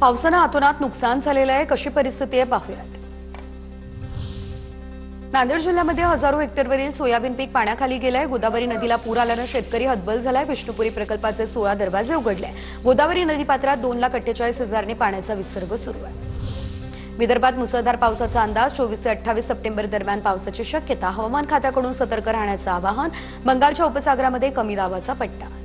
पावसानं अतोनात नुकसान झालेलं आहे। कशी परिस्थिती आहे पाहूयात। नांदेड जिल्ह्यामध्ये हजारो हेक्टरवरील सोयाबीन पीक पाण्याखाली गेलंय। गोदावरी नदीला पूर आल्यानं शेतकरी हतबल झालाय। विष्णुपुरी प्रकल्पाचे 16 दरवाजे उघडले। गोदावरी नदीपात्रात 2,48,000 ने पाण्याचा विसर्ग सुरू आहे। विदर्भात मुसळधार पावसाचा अंदाज। 24 ते 28 सप्टेंबर दरम्यान पावसाची शक्यता। हवामान खात्याकडून सतर्क राहण्याचं आवाहन। बंगालच्या उपसागरामध्ये कमी दाबाचा पट्टा।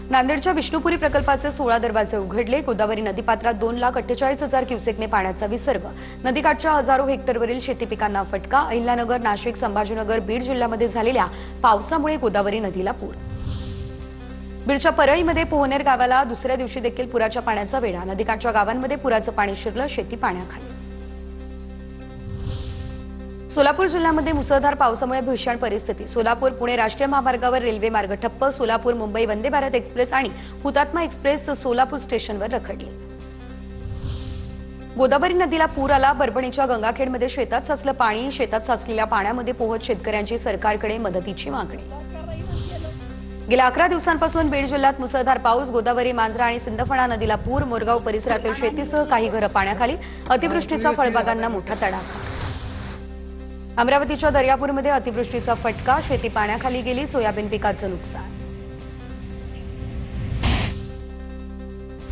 नांदेडच्या विष्णुपुरी प्रकल्पाचे 16 दरवाजे उघडले। गोदावरी नदीपात्रात 2,48,000 क्युसेकने पाण्याचा विसर्ग। नदीकाठच्या हजारो हेक्टरवरील शेती पिकांना फटका। अहिल्यानगर, नाशिक, संभाजीनगर, बीड जिल्ह्यामध्ये झालेल्या पावसामुळे गोदावरी नदीला पूर। बीडच्या परळीमध्ये पोहनेर गावाला दुसऱ्या दिवशी देखील पुराच्या पाण्याचा वेढा। नदीकाठच्या गावांमध्ये पुराचं पाणी शिरलं। शेती पाण्याखाली। सोलापूर जिल्ह्यामध्ये मुसळधार पावसामुळे भीषण परिस्थिती। सोलापूर पुणे राष्ट्रीय महामार्गावर रेल्वे मार्ग ठप्प। सोलापूर मुंबई वंदे भारत एक्सप्रेस आणि हुतात्मा एक्सप्रेस सोलापूर स्टेशनवर रखडली। गोदावरी नदीला पूर आला। परभणीच्या गंगाखेडमध्ये शेतात साचलं पाणी। शेतात साचलेल्या पाण्यामध्ये पोहत शेतकऱ्यांची सरकारकडे मदतीची मागणी। गेल्या 11 दिवसांपासून बीड जिल्ह्यात मुसळधार पाऊस। गोदावरी, मांजरा आणि सिंदफणा नदीला पूर। मोरगाव परिसरातील शेतीसह काही घरं पाण्याखाली। अतिवृष्टीचा फळबागांना मोठा तडाखा। अमरावतीच्या दर्यापूरमध्ये अतिवृष्टीचा फटका। शेती पाण्याखाली गेली। सोयाबीन पिकाचं नुकसान।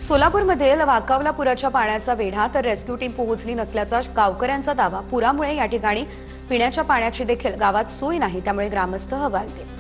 सोलापूरमध्ये वाकावला पुराच्या पाण्याचा वेढा, तर रेस्क्यू टीम पोहोचली नसल्याचा गावकऱ्यांचा दावा। पुरामुळे या ठिकाणी पिण्याच्या पाण्याची देखील गावात सोय नाही, त्यामुळे ग्रामस्थ हवालदिल।